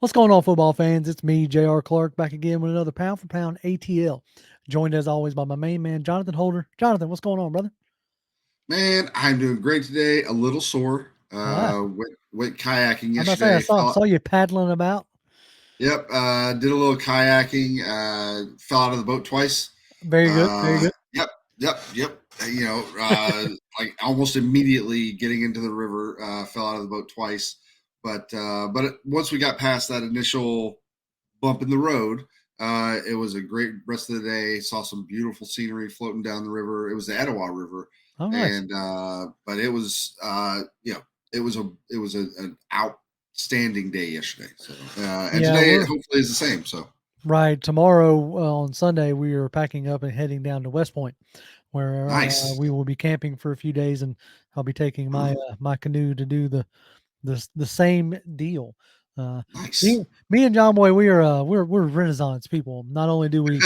What's going on, football fans? It's me, J.R. Clark, back again with another Pound for Pound ATL. Joined as always by my main man, Jonathan Holder. Jonathan, what's going on, brother? Man, I'm doing great today. A little sore. All right. Went kayaking I'm about to say I yesterday. saw you paddling about. Yep. Did a little kayaking. Fell out of the boat twice. Very good. Very good. Yep. Yep. Like almost immediately getting into the river. Fell out of the boat twice. But once we got past that initial bump in the road, it was a great rest of the day. Saw some beautiful scenery floating down the river. It was the Etowah River, Oh, nice. and but it was an outstanding day yesterday. So and Yeah, today we're hopefully is the same. So right. Tomorrow on Sunday, we are packing up and heading down to West Point, where nice. we will be camping for a few days, and I'll be taking my my canoe to do the same deal. Uh, Nice. me and John Boy, we're Renaissance people. Not only do we,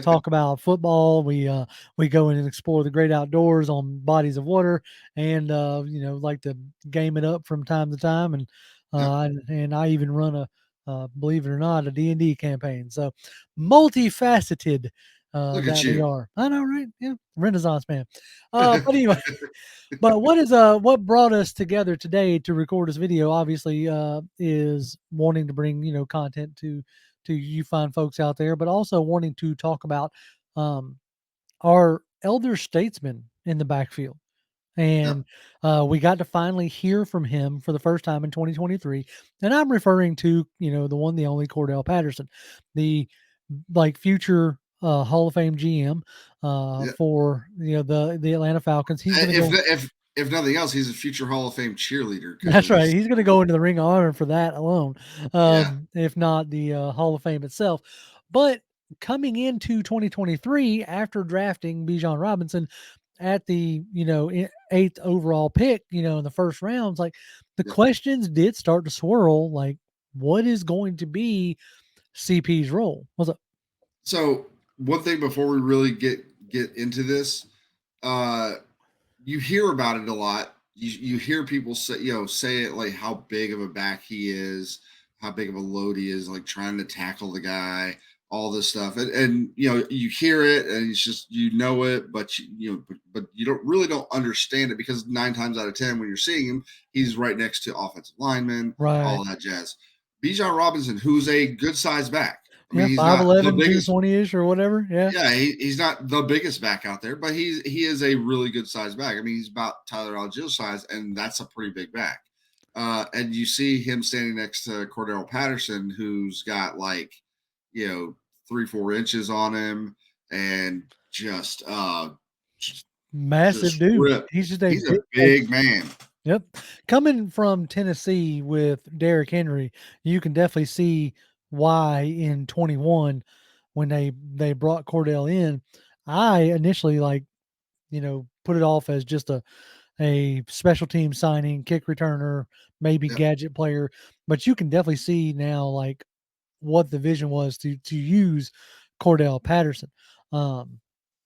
talk about football, we go in and explore the great outdoors on bodies of water, and like to game it up from time to time, Yep. and I even run believe it or not, a D&D campaign. So multifaceted Look at that we you. are. I know, right? Yeah, Renaissance man. But anyway. But what brought us together today to record this video obviously is wanting to bring content to you fine folks out there, but also wanting to talk about um, our elder statesman in the backfield. Yep. And we got to finally hear from him for the first time in 2023, and I'm referring to the one, the only Cordell Patterson, the future Hall of Fame GM Yep. for the Atlanta Falcons. He's going to If go. if if nothing else, he's a future Hall of Fame cheerleader That's right. because He's going to go into the Ring of Honor for that alone, yeah. if not the Hall of Fame itself. But coming into 2023, after drafting Bijan Robinson at the eighth overall pick, in the first rounds, like the Yep. questions did start to swirl. Like, what is going to be CP's role? What's up? So one thing before we really get into this, uh, you hear about it a lot. You hear people say it like how big of a back he is, how big of a load he is, like trying to tackle the guy, all this stuff, and you hear it and it's just it, but but you don't understand it because 9 times out of 10 when you're seeing him, he's right next to offensive linemen, Right. all that jazz. Bijan Robinson, who's a good size back. I mean, Yeah, he's not the 5'11", biggest. 220-ish or whatever. Yeah. Yeah, he's not the biggest back out there, but he is a really good size back. I mean, he's about Tyler Allgeier's size, and that's a pretty big back. And you see him standing next to Cordell Patterson, who's got like 3-4 inches on him, and just Massive dude. rip. He's just a He's a big. big man. Yep. Coming from Tennessee with Derrick Henry, you can definitely see why in 21 when they brought Cordell in, I initially put it off as just a special team signing, kick returner, maybe Yep. gadget player, but you can definitely see now what the vision was to use Cordell Patterson. Um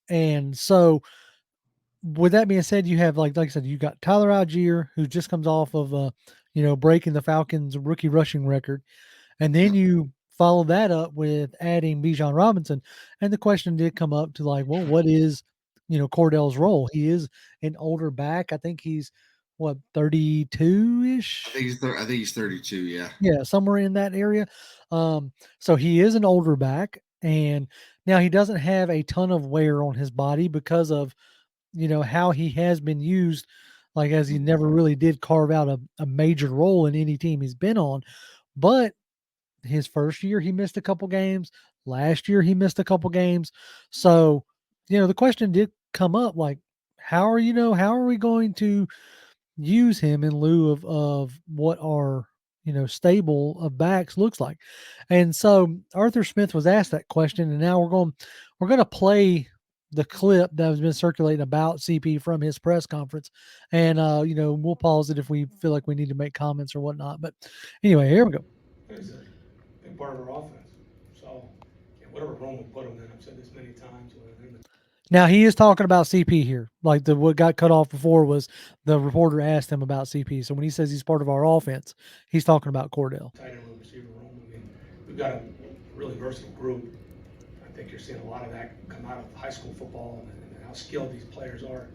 and so with that being said, you have like I said, you got Tyler Algier, who just comes off of breaking the Falcons rookie rushing record, and then Yep. you follow that up with adding Bijan Robinson, and the question did come up to like, well, what is Cordell's role? He is an older back. I think he's what, 32 ish. I think he's 32. Yeah. Yeah, somewhere in that area. So he is an older back, and now he doesn't have a ton of wear on his body because of how he has been used, like, as he Mhm. never really did carve out a major role in any team he's been on. But his first year, he missed a couple games. Last year, he missed a couple games. So, the question did come up, like, how are we going to use him in lieu of what our, stable of backs looks like? And so Arthur Smith was asked that question, and now we're going to play the clip that has been circulating about CP from his press conference. And we'll pause it if we feel like we need to make comments or whatnot. But anyway, here we go. He's a big part of our offense. So, yeah, whatever room we put him in, I've said this many times. Now he is talking about CP here. Like what got cut off before was the reporter asked him about CP. So when he says he's part of our offense, he's talking about Cordell. Tight end with receiver room. we've got a really versatile group. I think you're seeing a lot of that come out of high school football and how skilled these players are.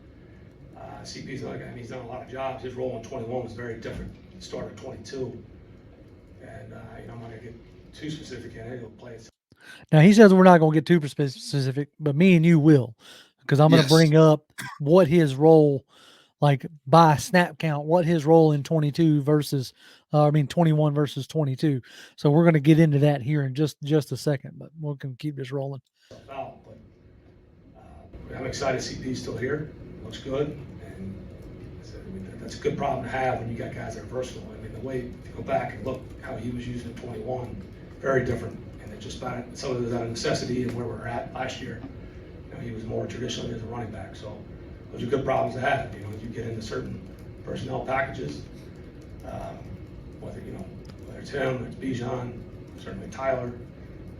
CP's another guy, he's done a lot of jobs. His role in 21 was very different. He started 22. And, I'm not going to get too specific in it. He'll play it. Now, he says we're not going to get too specific, but me and you will, because I'm going to Yes. bring up what his role, like by snap count, what his role in 22 versus, 21 versus 22. So we're going to get into that here in just a second, but we can keep this rolling. Out, but I'm excited CP's still here. Looks good, and that's a good problem to have when you got guys that are versatile. I mean, the way, if you go back and look how he was used in 21, very different, and it just about some of it was out of necessity and where we're at last year. He was more traditionally as a running back, so those are good problems to have. As you get into certain personnel packages, whether it's him, it's Bijan, certainly Tyler.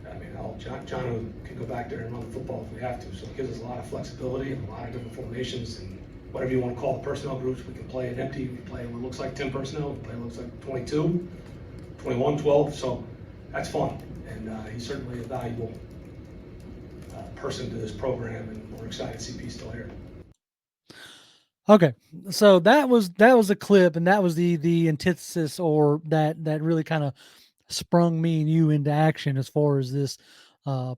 I mean, Jonnu can go back there and run the football if we have to. So it gives us a lot of flexibility and a lot of different formations and whatever you want to call the personnel groups. We can play it empty. We can play what looks like 10 personnel. We can play what looks like 22, 21, 12. So that's fun. And he's certainly a valuable person to this program. And we're excited CP's still here. Okay, so that was a clip, and that was the antithesis, or that really kind of sprung me and you into action as far as this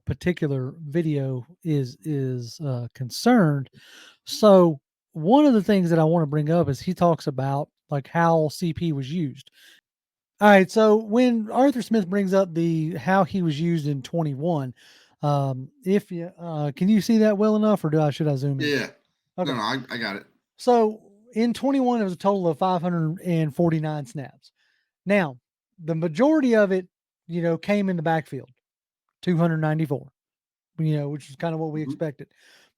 particular video is concerned. So one of the things that I want to bring up is he talks about like how CP was used. All right, so when Arthur Smith brings up the how he was used in 21, if you can you see that well enough, or should I zoom in? Yeah. Okay. No, I got it. So in 21, it was a total of 549 snaps. Now, the majority of it, came in the backfield, 294, which is kind of what we expected.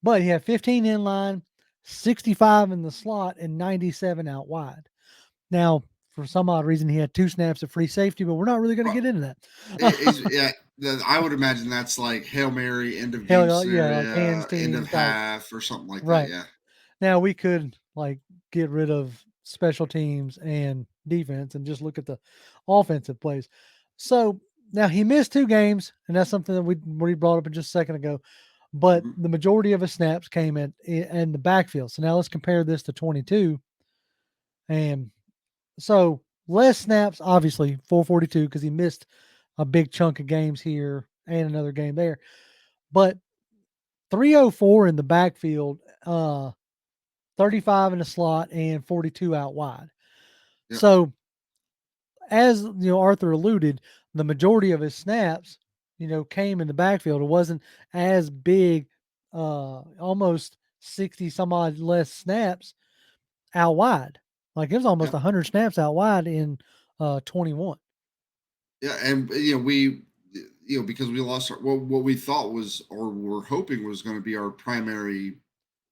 But he had 15 in line, 65 in the slot, and 97 out wide. Now, for some odd reason, he had 2 snaps of free safety, but we're not really going to get into that. I would imagine that's like Hail Mary, end of game scenario, like hands end team of type. half or something like Right. that. Yeah. Now we could like get rid of special teams and defense and just look at the offensive plays. So now he missed 2 games, and that's something that we brought up just a second ago. But the majority of his snaps came in the backfield. So now let's compare this to 22. And so less snaps, obviously 442, because he missed a big chunk of games here and another game there. But 304 in the backfield, 35 in the slot, and 42 out wide. Yep. So, as Arthur alluded, the majority of his snaps, came in the backfield. It wasn't as big, almost 60 some odd less snaps out wide. Like it was almost 100 snaps out wide in 21. Yeah, and we because we lost what we thought was, or were hoping was going to be our primary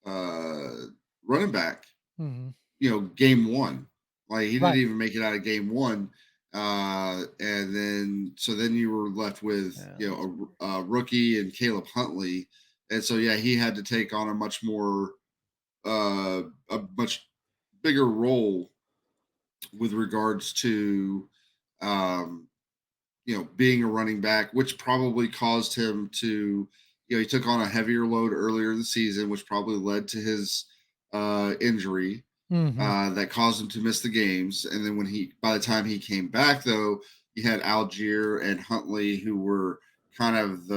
running back. Game 1, like he didn't even make it out of game 1, and then you were left with a rookie and Caleb Huntley, and so he had to take on a much bigger role with regards to being a running back, which probably caused him to, he took on a heavier load earlier in the season, which probably led to his injury that caused him to miss the games. And then by the time he came back, though, you had Algier and Huntley, who were kind of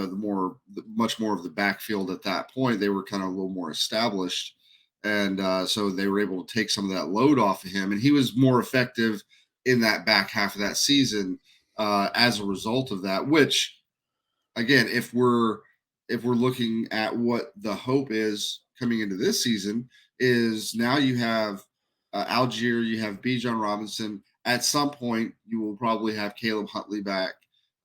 much more of the backfield at that point. They were kind of a little more established. And so they were able to take some of that load off of him. And he was more effective in that back half of that season as a result of that, which again, if we're looking at what the hope is coming into this season, is now you have Algier, you have Bijan Robinson. At some point, you will probably have Caleb Huntley back.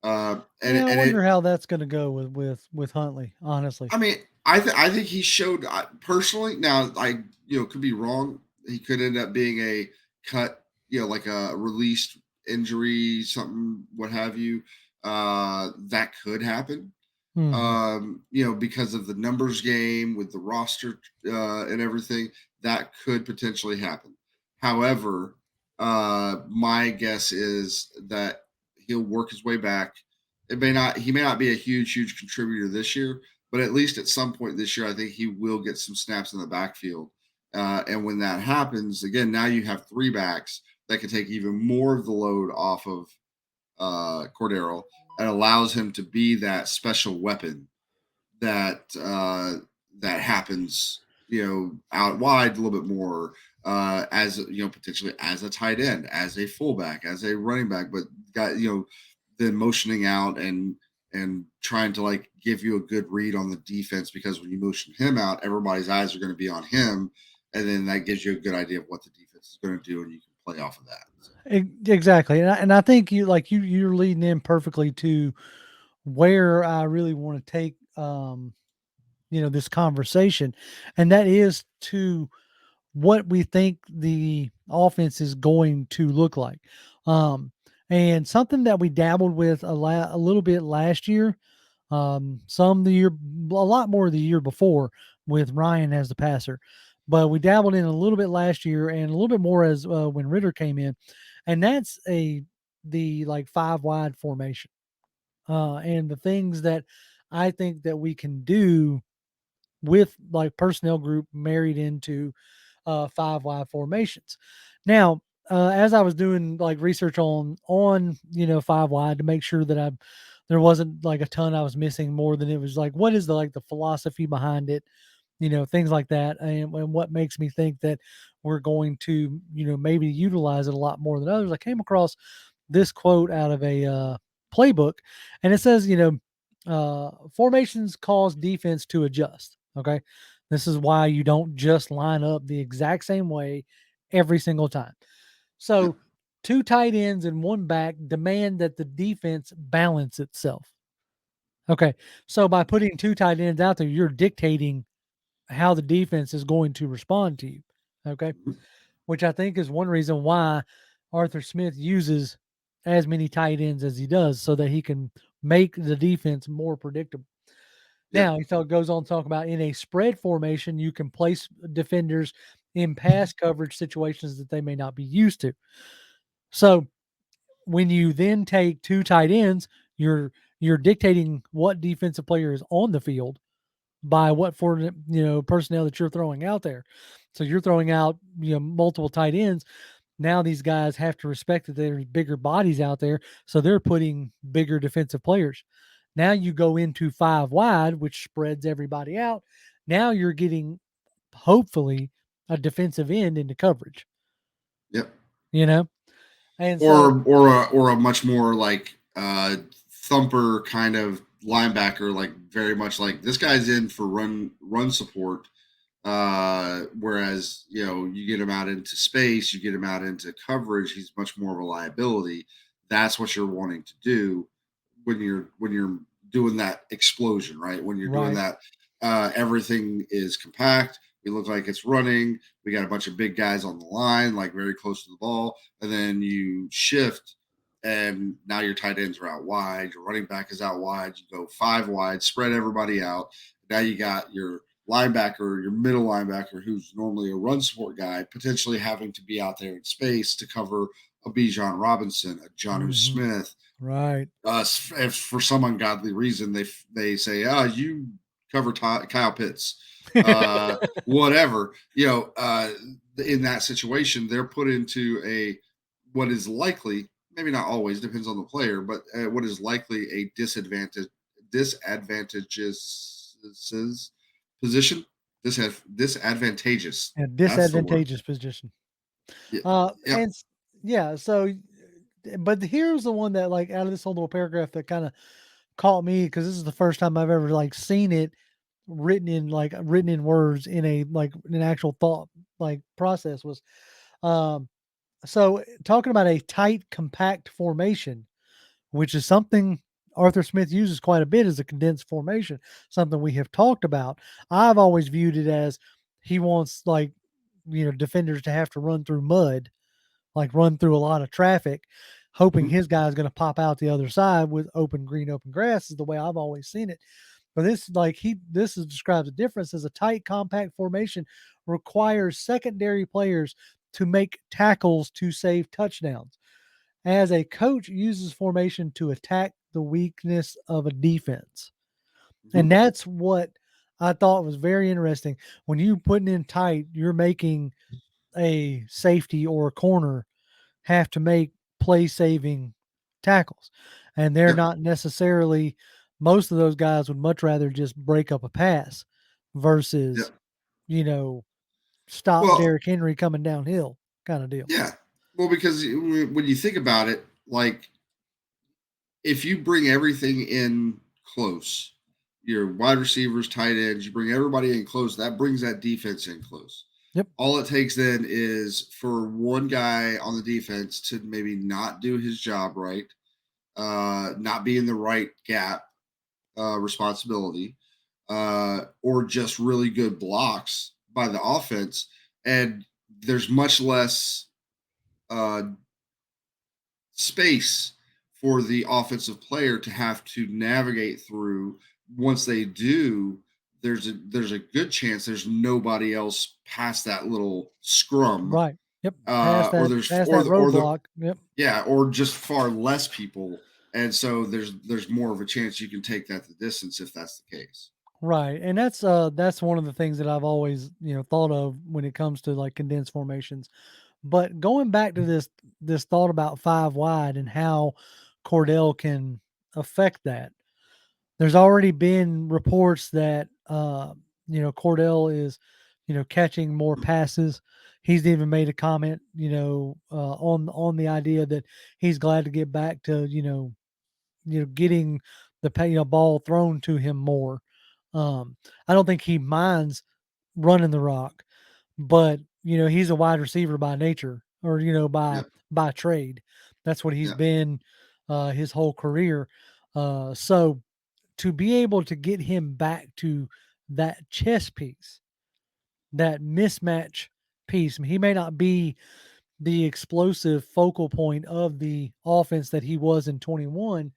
I wonder how that's going to go with Huntley. Honestly, I mean, I think he showed personally. Now, I could be wrong. He could end up being a cut, like a released injury, something, what have you. That could happen. Because of the numbers game with the roster and everything, that could potentially happen. However, my guess is that he'll work his way back. He may not be a huge contributor this year, but at least at some point this year, I think he will get some snaps in the backfield. And when that happens, again, now you have three backs that can take even more of the load off of Cordero and allows him to be that special weapon that that happens, out wide a little bit more, as potentially as a tight end, as a fullback, as a running back, but got then motioning out and trying to like give you a good read on the defense, because when you motion him out, everybody's eyes are going to be on him, and then that gives you a good idea of what the defense is going to do, and you can play off of that. So, Exactly, and I think you're leading in perfectly to where I really want to take this conversation, and that is to what we think the offense is going to look like. Um, and something that we dabbled with a little bit last year, a lot more the year before with Ryan as the passer, but we dabbled in a little bit last year and a little bit more as when Ritter came in, and that's the like five wide formation, and the things that I think that we can do with like personnel group married into five wide formations. Now, as I was doing like research on five wide to make sure that there wasn't like a ton I was missing more than it was like what is the philosophy behind it, things like that, and what makes me think that we're going to maybe utilize it a lot more than others. I came across this quote out of a playbook, and it says, formations cause defense to adjust. Okay. This is why you don't just line up the exact same way every single time. yep, So, two tight ends and one back demand that the defense balance itself. Okay. So, by putting two tight ends out there, you're dictating how the defense is going to respond to you. Okay. mhm, Which I think is one reason why Arthur Smith uses as many tight ends as he does so that he can make the defense more predictable. yep, Now, he goes on to talk about in a spread formation, you can place defenders in pass coverage situations that they may not be used to. So when you then take two tight ends, you're dictating what defensive player is on the field by what for personnel that you're throwing out there. So you're throwing out multiple tight ends. Now these guys have to respect that there's bigger bodies out there, so they're putting bigger defensive players. Now you go into five wide, which spreads everybody out. Now you're getting hopefully a defensive end into coverage, yep. you know? And so Or a much more like thumper kind of linebacker, like very much like this guy's in for run support. Whereas you get him out into space, you get him out into coverage, he's much more of a liability. That's what you're wanting to do when you're doing that explosion, right? When you're doing right. that, everything is compact. We look like it's running. We got a bunch of big guys on the line, like very close to the ball, and then you shift, and now your tight ends are out wide. Your running back is out wide. You go five wide, spread everybody out. Now you got your linebacker, your middle linebacker, who's normally a run support guy, potentially having to be out there in space to cover a Bijan Robinson, a Jonnu Mhm. Smith, Right. if for some ungodly reason they say, "Oh, you cover Kyle Pitts," whatever. In that situation, they're put into a what is likely, maybe not always, depends on the player, but what is likely a disadvantageous position. Disadvantageous. A That's the word. disadvantageous position. Yeah. Yep. And yeah, so but here's the one that like out of this whole little paragraph that kind of caught me because this is the first time I've ever like seen it written in words in a like an actual thought like process was um so talking about a tight compact formation, which is something Arthur Smith uses quite a bit as a condensed formation, something we have talked about. I've always viewed it as he wants like defenders to have to run through mud, like run through a lot of traffic, hoping Mhm. his guy's going to pop out the other side with open green, open grass is the way I've always seen it. But this describes a difference as a tight, compact formation requires secondary players to make tackles to save touchdowns. As a coach uses formation to attack the weakness of a defense. And Mhm. that's what I thought was very interesting. When you putting in tight, you're making a safety or a corner have to make play saving tackles. And they're Yep. not necessarily, most of those guys would much rather just break up a pass versus, Yep. you know, stop Well, Derrick Henry coming downhill kind of deal. yeah. Well, because when you think about it, like if you bring everything in close, your wide receivers, tight ends, you bring everybody in close, that brings that defense in close. Yep. All it takes then is for one guy on the defense to maybe not do his job right, not be in the right gap responsibility, or just really good blocks by the offense. And there's much less uh, space for the offensive player to have to navigate through. Once they do, there's a good chance there's nobody else past that little scrum, Right. Yep. Past or that there's past that or the roadblock. Yep. yeah, or just far less people, and so there's more of a chance you can take that the distance if that's the case. Right. And that's one of the things that I've always, thought of when it comes to like condensed formations. But going back to this thought about five wide and how Cordell can affect that. There's already been reports that Cordell is, catching more passes. He's even made a comment, on the idea that he's glad to get back to, getting the ball thrown to him more. I don't think he minds running the rock, but he's a wide receiver by nature, or Yeah, by trade. That's what he's yeah, been his whole career. So to be able to get him back to that chess piece, that mismatch piece, he may not be the explosive focal point of the offense that he was in 21,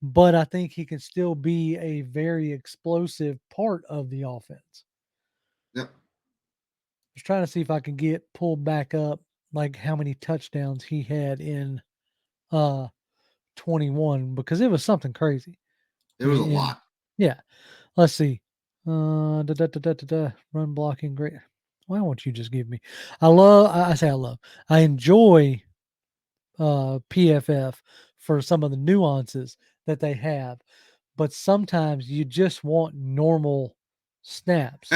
but I think he can still be a very explosive part of the offense. yeah. I was trying to see if I can get pulled back up, like how many touchdowns he had in uh 21, because it was something crazy. It was a In lot. Yeah, let's see. Run blocking, great. Why won't you just give me? I say I love. I enjoy PFF for some of the nuances that they have, but sometimes you just want normal snaps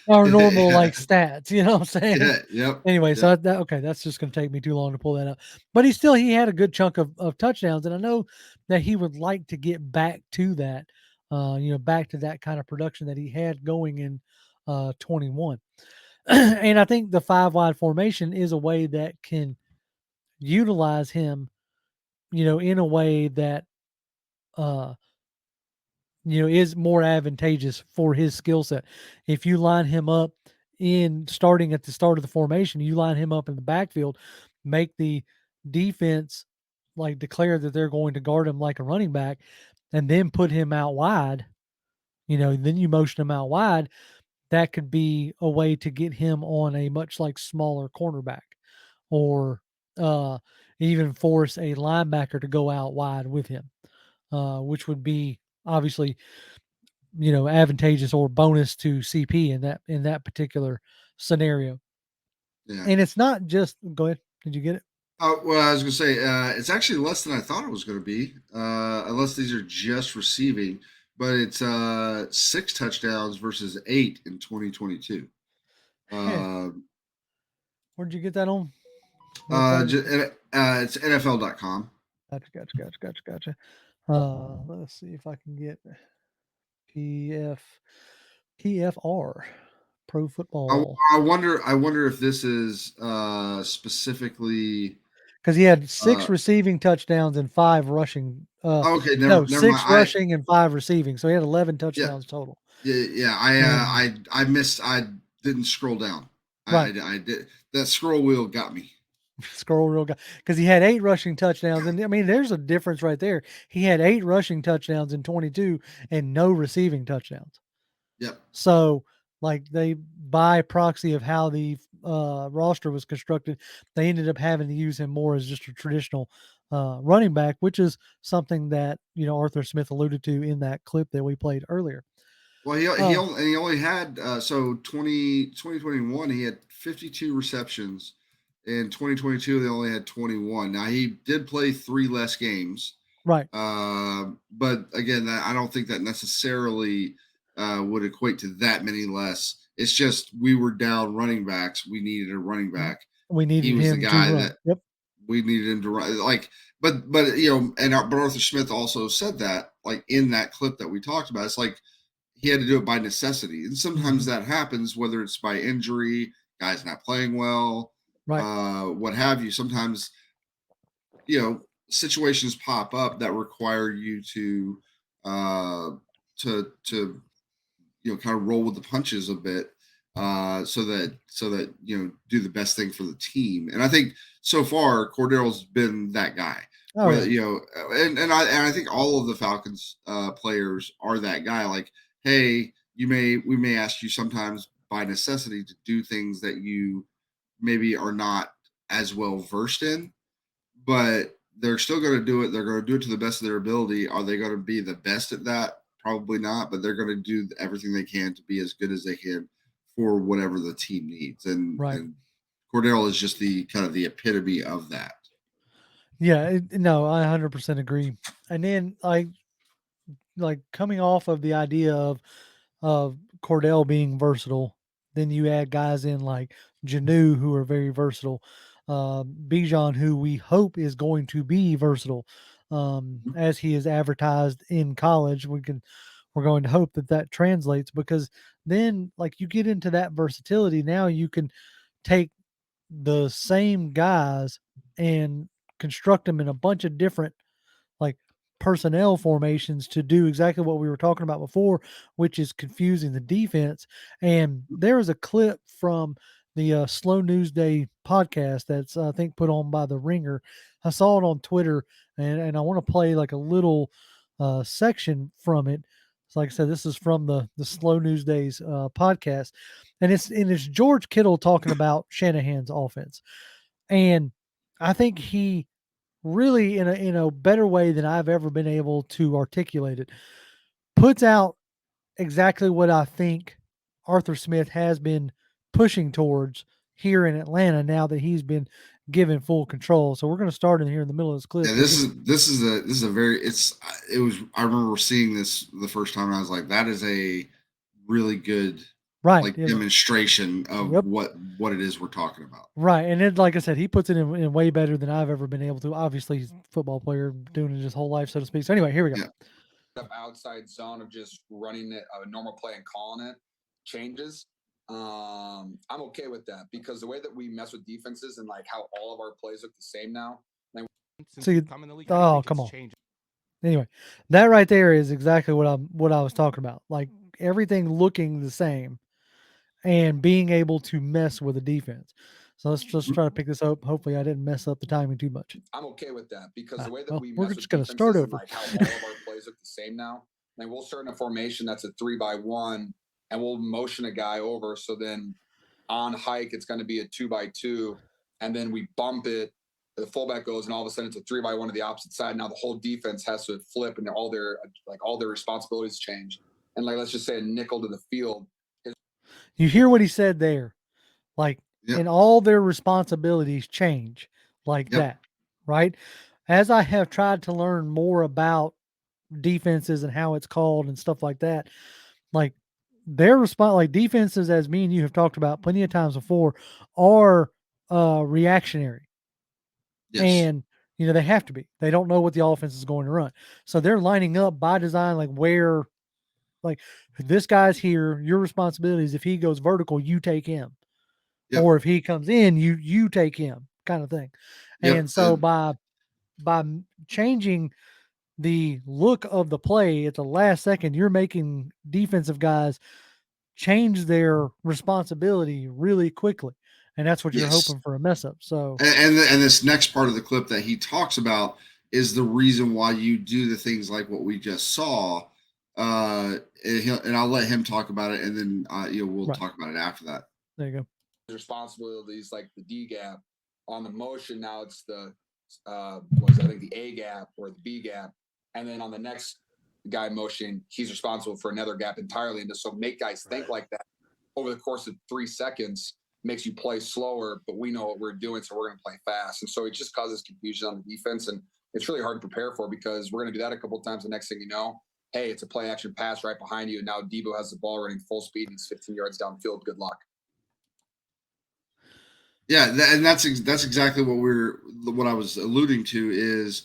or normal like Yeah, stats. You know what I'm saying? yeah, yep, Anyway, so yep. okay, that's just going to take me too long to pull that up. But he had a good chunk of touchdowns, and I know that he would like to get back to that, back to that kind of production that he had going in 21. And I think the five wide formation is a way that can utilize him, in a way that uh is more advantageous for his skill set. If you line him up in starting at the start of the formation, you line him up in the backfield, make the defense like declare that they're going to guard him like a running back, and then put him out wide, then you motion him out wide. That could be a way to get him on a much like smaller cornerback, or uh, even force a linebacker to go out wide with him, which would be obviously advantageous or bonus to CP in that particular scenario. Yeah. And it's not just go ahead. Did you get it? Well, I was going to say, it's actually less than I thought it was going to be, unless these are just receiving, but it's 6 touchdowns versus 8 in 2022. Hey, Um, where'd you get that on? Website? it's NFL.com. Gotcha. Let's see if I can get PF PFR Pro I, Football, I wonder if this is specifically. because he had Uh, six receiving touchdowns and five rushing. okay, No, never mind. six rushing and five receiving. So he had 11 Yeah, touchdowns total. yeah. I And I missed. I didn't scroll down. right, I did that scroll wheel got me. scroll real guy, because he had 8 rushing touchdowns, and I mean, there's a difference right there. He had 8 rushing touchdowns in 22 and no receiving touchdowns. Yep. So, like, they by proxy of how the roster was constructed, they ended up having to use him more as just a traditional running back, which is something that Arthur Smith alluded to in that clip that we played earlier. Well, he only had so 2021 he had 52 receptions. In 2022 they only had 21. Now he did play 3 less games. Right. But again, I don't think that necessarily would equate to that many less. It's just we were down running backs. We needed a running back. We He needed was the him to guy run. that Yep. we needed him to run. Like, but but Arthur Smith also said that, like in that clip that we talked about, it's like he had to do it by necessity, and sometimes that happens, whether it's by injury, guys not playing well, Right. what have you. Sometimes situations pop up that require you uh to kind of roll with the punches a bit, so that do the best thing for the team. And I think so far Cordell's been that guy. Oh Well, yeah. and I think all of the Falcons players are that guy. Like, hey, we may ask you sometimes by necessity to do things that you maybe are not as well versed in, but they're still going to do it. They're going to do it to the best of their ability. Are they going to be the best at that? Probably not, but they're going to do everything they can to be as good as they can for whatever the team needs. And Right. and Cordell is just the kind of the epitome of that. Yeah. No, I 100% agree. And then like coming off of the idea of Cordell being versatile, then you add guys in like Jonnu who are very versatile, Bijan who we hope is going to be versatile, Mhm. as he is advertised in college. We're going to hope that that translates, because then like you get into that versatility. Now you can take the same guys and construct them in a bunch of different like personnel formations to do exactly what we were talking about before, which is confusing the defense. And there is a clip from the Slow News Day podcast that's I think put on by the Ringer. I saw it on Twitter, and I want to play like a little section from it. So like I said, this is from the Slow News Days podcast, and it's George Kittle talking about Shanahan's offense, and I think he really in a better way than I've ever been able to articulate it, puts out exactly what I think Arthur Smith has been pushing towards here in Atlanta now that he's been given full control. So we're going to start in here in the middle of this clip. Yeah, But just this is a very it was I remember seeing this the first time, and I was like, that is a really good right, like demonstration of yep, what it is we're talking about. right, and then like I said, he puts it in way better than I've ever been able to. Obviously, he's a football player doing it his whole life, so to speak. So anyway, here we go. Yeah. Outside zone of just running it a normal play and calling it changes. I'm okay with that because the way that we mess with defenses and like how all of our plays look the same now. Like, See, oh come on. Anyway, that right there is exactly what I was talking about. Like everything looking the same and being able to mess with the defense. So let's just try to pick this up. Hopefully, I didn't mess up the timing too much. I'm okay with that because the way that we we're mess just with going to start defenses and over. like how all of our plays look the same now. Like we'll start in a formation that's a 3-by-1 and we'll motion a guy over. So then on hike, it's going to be a 2-by-2, and then we bump it. The fullback goes, and all of a sudden it's a 3-by-1 to the opposite side. Now the whole defense has to flip, and all their responsibilities change. And like let's just say a nickel to the field. You hear what he said there? Like, Yep. and all their responsibilities change like Yep. that, right? As I have tried to learn more about defenses and how it's called and stuff like that, like their response, like defenses, as me and you have talked about plenty of times before, are reactionary. Yes. And they have to be. They don't know what the offense is going to run, so they're lining up by design, like where, like this guy's here. Your responsibility is if he goes vertical, you take him, Yep. or if he comes in, you take him, kind of thing. Yep. And so by changing the look of the play at the last second, you're making defensive guys change their responsibility really quickly, and that's what you're Yes. hoping for a mess up. So And this next part of the clip that he talks about is the reason why you do the things like what we just saw. And I'll let him talk about it, and then we'll right. talk about it after that. There you go. Responsibilities like the D gap on the motion. Now it's the was I think the A gap or the B gap, and then on the next guy motion, he's responsible for another gap entirely. And so make guys think like that over the course of 3 seconds makes you play slower, but we know what we're doing, so we're going to play fast. And so it just causes confusion on the defense, and it's really hard to prepare for because we're going to do that a couple of times. The next thing you know, hey, it's a play action pass right behind you, and now Debo has the ball running full speed and he's 15 yards downfield. Good luck. Yeah, and that's exactly what I was alluding to is,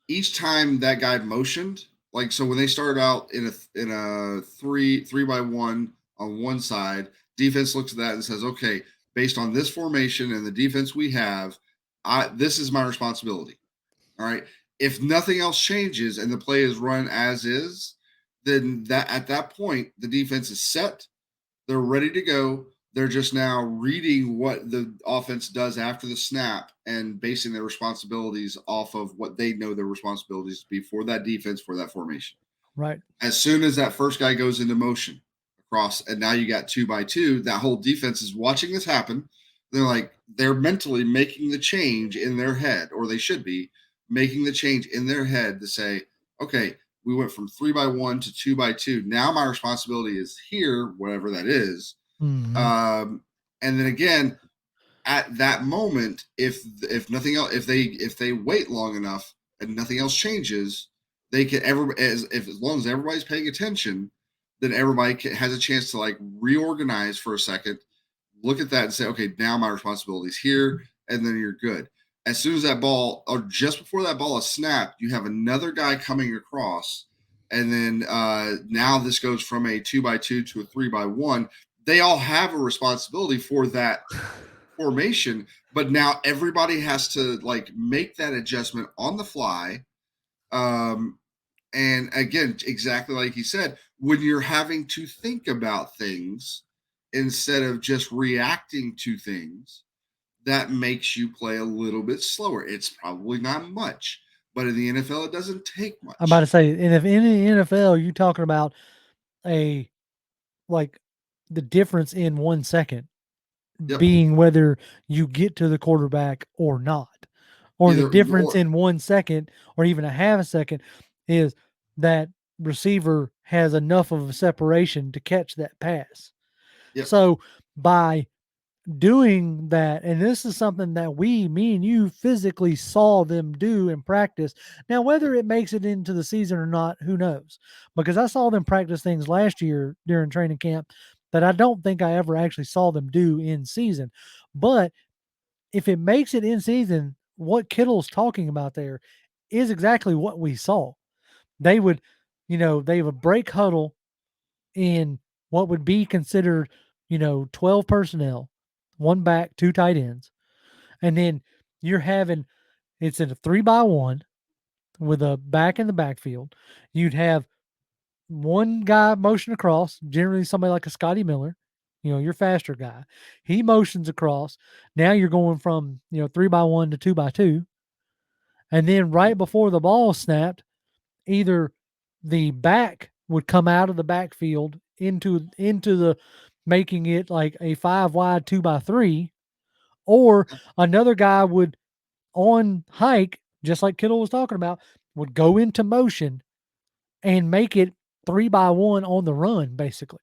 each time that guy motioned, like so when they started out in a three by one on one side, defense looks at that and says, okay, based on this formation and the defense we have, this is my responsibility. All right. If nothing else changes and the play is run as is, then that at that point the defense is set. They're ready to go. They're just now reading what the offense does after the snap and basing their responsibilities off of what they know their responsibilities to be for that defense, for that formation. Right. As soon as that first guy goes into motion across, and now you got 2 by 2, that whole defense is watching this happen. They're mentally making the change in their head, or they should be making the change in their head to say, okay, we went from 3 by 1 to 2 by 2. Now my responsibility is here, whatever that is. Mm-hmm. And then again, at that moment, if nothing else, if they wait long enough and nothing else changes, they can as long as everybody's paying attention, then everybody has a chance to like reorganize for a second, look at that and say, okay, now my responsibility is here, and then you're good. As soon as that ball, or just before that ball is snapped, you have another guy coming across, and then now this goes from a 2 by 2 to a 3 by 1. They all have a responsibility for that formation, but now everybody has to like make that adjustment on the fly. And again, exactly like you said, when you're having to think about things instead of just reacting to things, that makes you play a little bit slower. It's probably not much, but in the NFL, it doesn't take much. I'm about to say, and if in the NFL, you're talking about the difference in 1 second being whether you get to the quarterback or not, or the difference in 1 second or even a half a second is that receiver has enough of a separation to catch that pass. Yep. So by doing that, and this is something that me and you physically saw them do in practice. Now, whether it makes it into the season or not, who knows? Because I saw them practice things last year during training camp that I don't think I ever actually saw them do in season. But if it makes it in season, what Kittle's talking about there is exactly what we saw. They would break huddle in what would be considered, 12 personnel, 1 back, 2 tight ends. And then it's in a 3 by 1 with a back in the backfield. You'd have 1 guy motion across, generally somebody like a Scotty Miller, your faster guy. He motions across. Now you're going from, 3 by 1 to 2 by 2. And then right before the ball snapped, either the back would come out of the backfield into the making it like a 5 wide 2 by 3, or another guy would on hike, just like Kittle was talking about, would go into motion and make it 3 by 1 on the run, basically.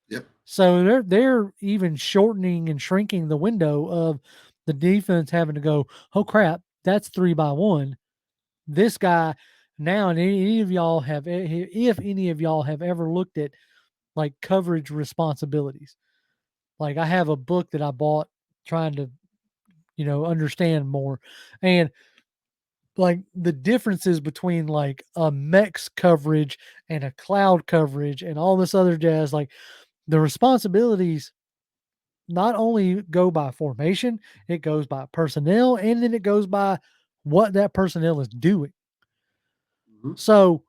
Yep. So they're even shortening and shrinking the window of the defense having to go, oh crap, that's 3 by 1. This guy now, and if any of y'all have ever looked at like coverage responsibilities, like I have a book that I bought trying to, understand more, and like the differences between like a MEX coverage and a cloud coverage and all this other jazz, like the responsibilities not only go by formation, it goes by personnel, and then it goes by what that personnel is doing. Mm-hmm. So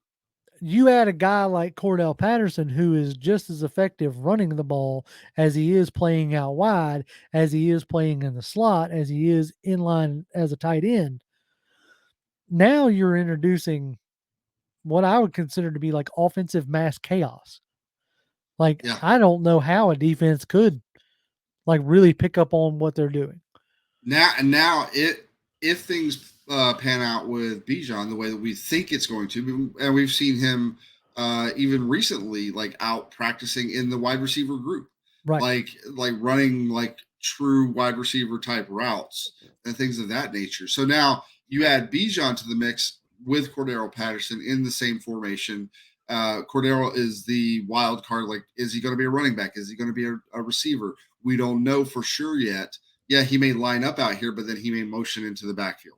you add a guy like Cordell Patterson, who is just as effective running the ball as he is playing out wide, as he is playing in the slot, as he is in line as a tight end. Now you're introducing what I would consider to be like offensive mass chaos. Like, I don't know how a defense could like really pick up on what they're doing. Now if things pan out with Bijan the way that we think it's going to, and we've seen him even recently, like out practicing in the wide receiver group, Right. like running like true wide receiver type routes and things of that nature. So now you add Bijan to the mix with Cordero Patterson in the same formation. Cordero is the wild card. Like, is he going to be a running back? Is he going to be a receiver? We don't know for sure yet. Yeah, he may line up out here, but then he may motion into the backfield.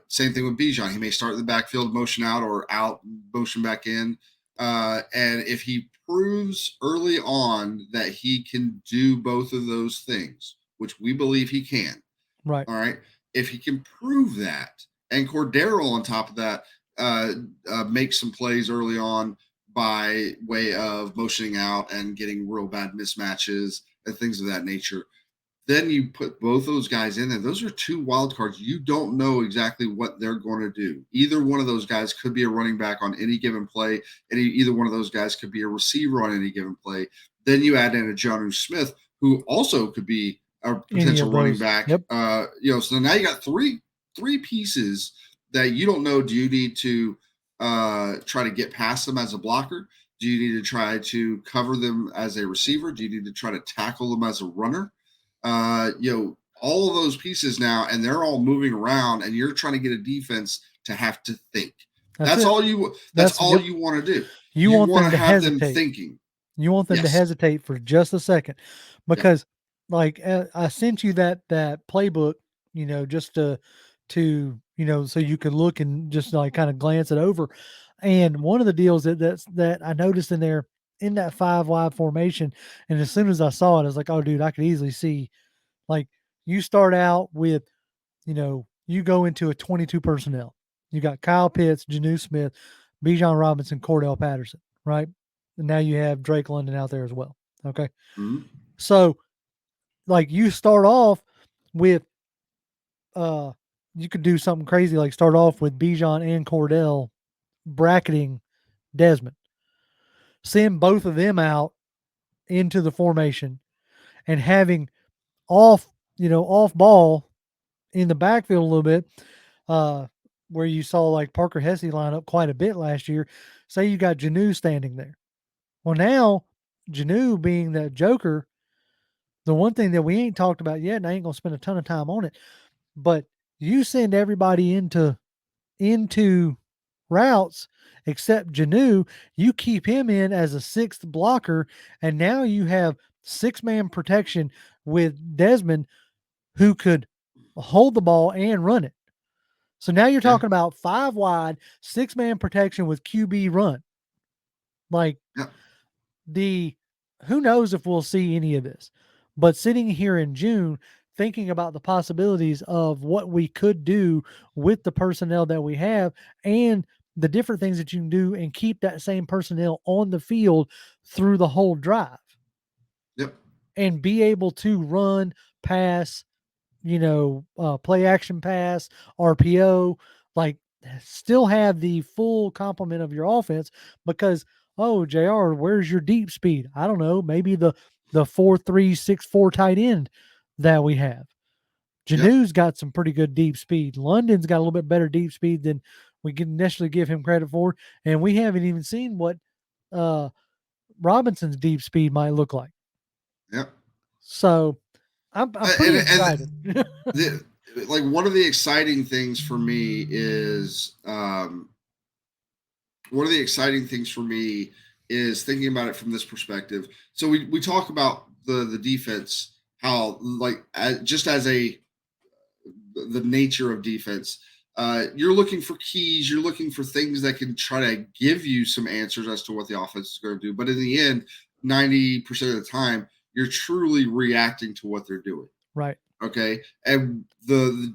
Same thing with Bijan. He may start in the backfield, motion out, or out, motion back in. And if he proves early on that he can do both of those things, which we believe he can, Right. all right, if he can prove that, and Cordero on top of that make some plays early on by way of motioning out and getting real bad mismatches and things of that nature, then you put both those guys in there. Those are two wild cards. You don't know exactly what they're going to do. Either one of those guys could be a running back on any given play, and either one of those guys could be a receiver on any given play. Then you add in a Jonnu Smith, who also could be a potential running back. Yep. So now you got three pieces that you don't know. Do you need to try to get past them as a blocker? Do you need to try to cover them as a receiver? Do you need to try to tackle them as a runner? All of those pieces now, and they're all moving around, and you're trying to get a defense to have to think. That's all you want to do. You want them to have hesitate. them thinking. You want them to hesitate for just a second, because like I sent you that playbook, just to so you could look and just like kind of glance it over. And one of the deals that I noticed in there, in that 5 wide formation, and as soon as I saw it, I was like, oh dude, I could easily see, like, you start out with, you go into a 22 personnel. You got Kyle Pitts, Jonnu Smith, Bijan Robinson, Cordell Patterson, right? And now you have Drake London out there as well. Okay. Mm-hmm. So like you start off with you could do something crazy, like start off with Bijan and Cordell bracketing Desmond. Send both of them out into the formation and having off ball in the backfield a little bit, where you saw like Parker Hesse line up quite a bit last year. Say you got Jonnu standing there. Well, now Jonnu being that joker, the one thing that we ain't talked about yet, and I ain't gonna spend a ton of time on it, but you send everybody into routes except Jonnu, you keep him in as a sixth blocker, and now you have 6-man protection with Desmond, who could hold the ball and run it. So now you're talking about 5 wide, 6-man protection with QB run. Like, who knows if we'll see any of this, but sitting here in June, thinking about the possibilities of what we could do with the personnel that we have and the different things that you can do and keep that same personnel on the field through the whole drive. Yep. And be able to run, pass, play action pass, RPO, like still have the full complement of your offense, because, oh, JR, where's your deep speed? I don't know. Maybe the 4-3-6-4 tight end that we have. Jonnu's got some pretty good deep speed. London's got a little bit better deep speed than we can initially give him credit for. And we haven't even seen what Robinson's deep speed might look like. Yep. So I'm pretty excited. Like, one of the exciting things for me is thinking about it from this perspective. So we talk about the defense, how like just as the nature of defense, you're looking for keys, you're looking for things that can try to give you some answers as to what the offense is going to do. But in the end, 90% of the time, you're truly reacting to what they're doing. Right. Okay. And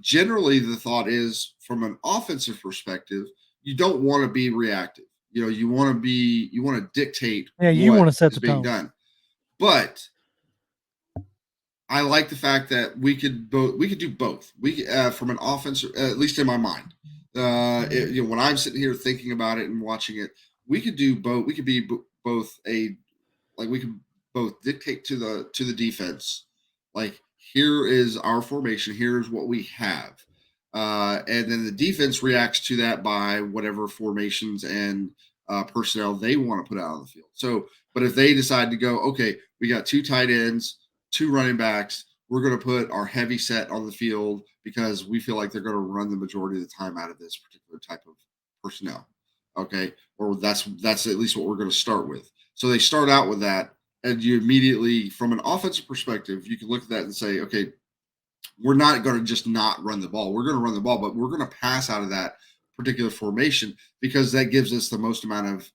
generally the thought is, from an offensive perspective, you don't want to be reactive. You want to dictate. Yeah, you want to set the tone. Done. But I like the fact that we could do both. We from an offense, at least in my mind, when I'm sitting here thinking about it and watching it, we could do both. We could be both we could both dictate to the defense, like, here is our formation, here's what we have, And then the defense reacts to that by whatever formations and personnel they want to put out on the field. So, but if they decide to go, okay, we got 2 tight ends, 2 running backs, we're going to put our heavy set on the field because we feel like they're going to run the majority of the time out of this particular type of personnel. Okay, or that's at least what we're going to start with. So they start out with that, and you immediately, from an offensive perspective, you can look at that and say, okay, we're not going to just not run the ball. We're going to run the ball, but we're going to pass out of that particular formation because that gives us the most amount of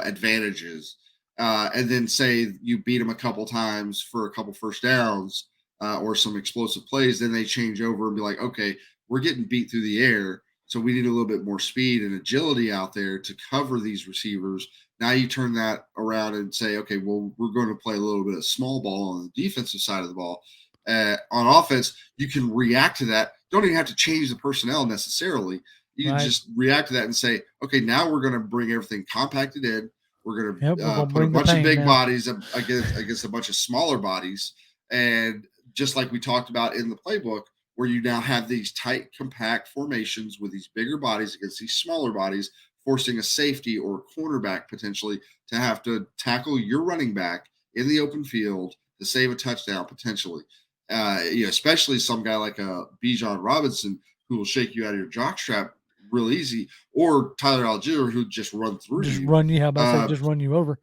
advantages. And then say you beat them a couple times for a couple first downs or some explosive plays, then they change over and be like, okay, we're getting beat through the air. So we need a little bit more speed and agility out there to cover these receivers. Now you turn that around and say, okay, well, we're going to play a little bit of small ball on the defensive side of the ball. On offense, you can react to that. Don't even have to change the personnel necessarily. You Right. just react to that and say, okay, now we're going to bring everything compacted in. We're going Yep, to we're gonna put a bring the bunch of pain big now. bodies against a bunch of smaller bodies. And just like we talked about in the playbook, where you now have these tight, compact formations with these bigger bodies against these smaller bodies, forcing a safety or a cornerback potentially to have to tackle your running back in the open field to save a touchdown potentially. Especially some guy like Bijan Robinson who will shake you out of your jockstrap real easy, or Tyler Algier who just run through Just you. run you. How about I say, Uh, just run you over?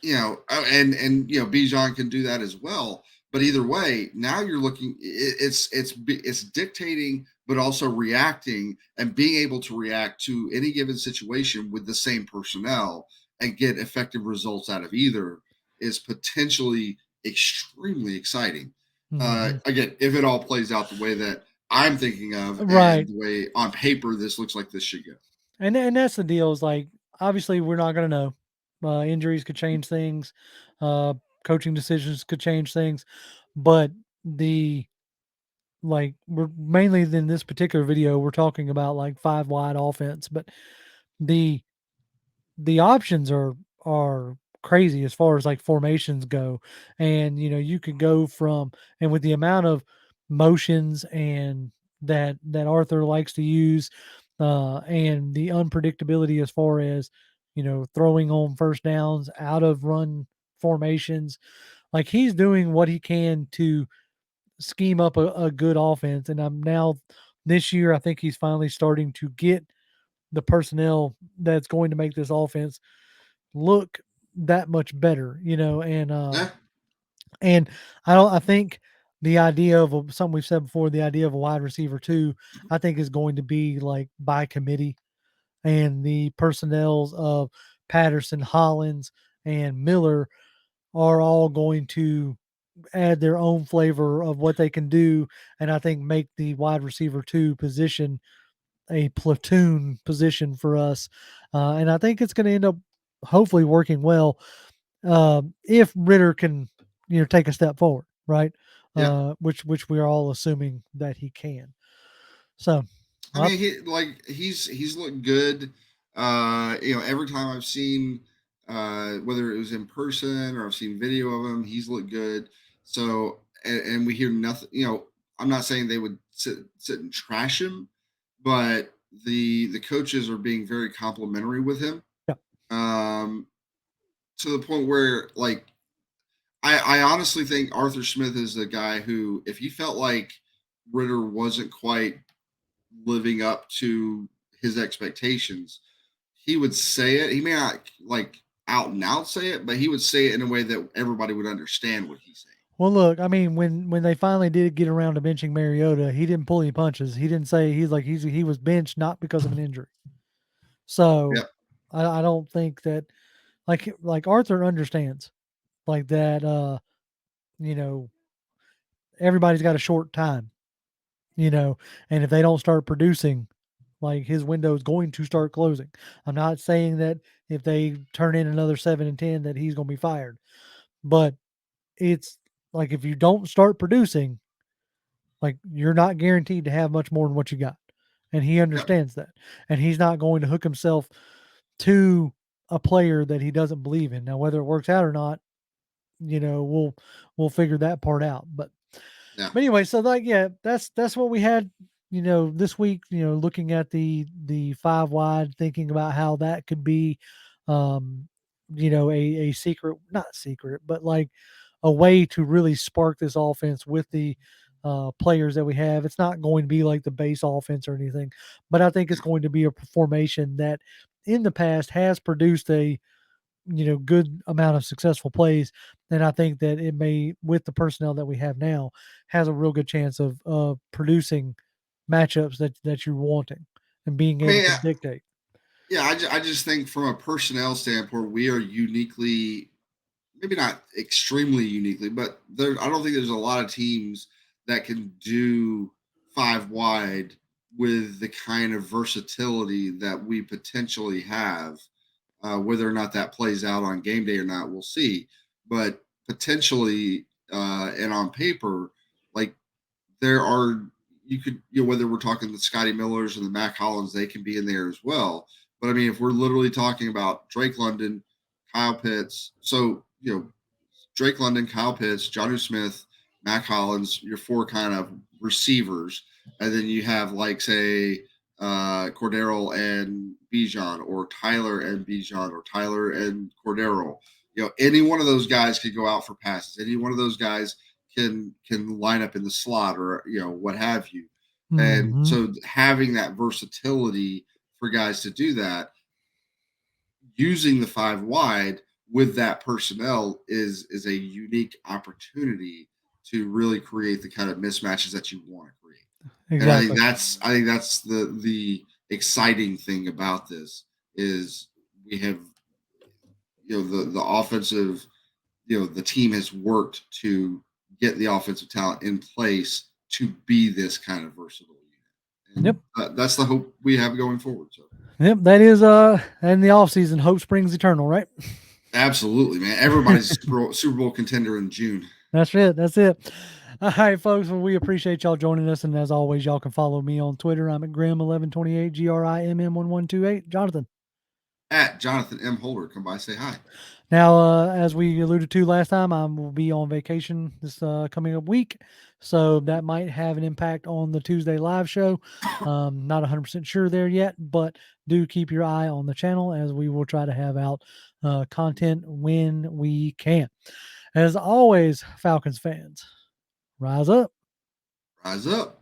and Bijan can do that as well. But either way, now you're looking. It's dictating, but also reacting and being able to react to any given situation with the same personnel and get effective results out of either is potentially extremely exciting. Hmm. Again, if it all plays out the way that I'm thinking of and Right. the way on paper this looks like this should go. And that's the deal. Is like obviously we're not gonna know. Injuries could change things. Uh, Coaching decisions could change things, but the like we're mainly in this particular video we're talking about like 5 wide offense, but the the options are crazy as far as like formations go. And you could go from, and with the amount of motions and that Arthur likes to use, and the unpredictability as far as throwing on first downs out of run formations, like he's doing what he can to scheme up a good offense. And I'm now this year I think he's finally starting to get the personnel that's going to make this offense look that much better, Yeah, and I think the idea of something we've said before, the idea of a wide receiver too, I think is going to be like by committee, and the personnels of Patterson, Hollins, and Miller are all going to add their own flavor of what they can do, and I think make the wide receiver two position a platoon position for us. And I think it's going to end up hopefully working well, if Ritter can, take a step forward, right? yeah. Which we are all assuming that he can. So, I well, mean, he's looked good. Every time I've seen, whether it was in person or I've seen video of him, he's looked good. So, and we hear nothing. I'm not saying they would sit and trash him, but the coaches are being very complimentary with him. yeah. Um, to the point where, like, I honestly think Arthur Smith is the guy who, if he felt like Ritter wasn't quite living up to his expectations, he would say it. He may not like out and out say it, but he would say it in a way that everybody would understand what he's saying. Well, look, I mean, when they finally did get around to benching Mariota, he didn't pull any punches. He didn't say he was benched not because of an injury. So, Yep. I don't think that like Arthur understands like that. You know, everybody's got a short time. And if they don't start producing, like his window is going to start closing. I'm not saying that if they turn in another 7-10 that he's going to be fired, but it's like if you don't start producing, like you're not guaranteed to have much more than what you got. And he Yep. understands that. And he's not going to hook himself to a player that he doesn't believe in. Now, whether it works out or not, we'll figure that part out. But Yeah. anyway, so like yeah, that's what we had this week, looking at the 5 wide, thinking about how that could be, um, a secret, not secret, but like a way to really spark this offense with the players that we have. It's not going to be like the base offense or anything, but I think it's going to be a formation that in the past has produced a good amount of successful plays, and I think that it may, with the personnel that we have now, has a real good chance of producing matchups that you're wanting and being I able mean, to dictate. yeah, I just think from a personnel standpoint, we are uniquely, maybe not extremely uniquely, but I don't think there's a lot of teams that can do 5 wide with the kind of versatility that we potentially have. Whether or not that plays out on game day or not, we'll see. But potentially, and on paper, like there are, you could, whether we're talking the Scotty Millers and the Mac Hollins, they can be in there as well. But I mean, if we're literally talking about Drake London, Kyle Pitts, so Drake London, Kyle Pitts, Jonnu Smith, Mac Hollins, your 4 kind of receivers, and then you have like say Cordero and Bijan, or Tyler and Bijan, or Tyler and Cordero. Any one of those guys could go out for passes. Any one of those guys can line up in the slot, or what have you. And Mm-hmm. so having that versatility for guys to do that, using the 5 wide with that personnel is a unique opportunity to really create the kind of mismatches that you want to create. And Exactly. I think that's the exciting thing about this is we have the offensive, the team has worked to get the offensive talent in place to be this kind of versatile unit. Yep. And that's the hope we have going forward. So Yep. That is in the off season, hope springs eternal, right? absolutely, man. Everybody's a Super Bowl contender in June. That's it. That's it. All right, folks. Well, we appreciate y'all joining us. And as always, y'all can follow me on Twitter. I'm at Grimm1128, GRIMM1128. Jonathan. At Jonathan M. Holder, come by, say hi. Now, as we alluded to last time, I will be on vacation this coming up week. So that might have an impact on the Tuesday live show. Not 100% sure there yet, but do keep your eye on the channel as we will try to have out content when we can. As always, Falcons fans, rise up. Rise up.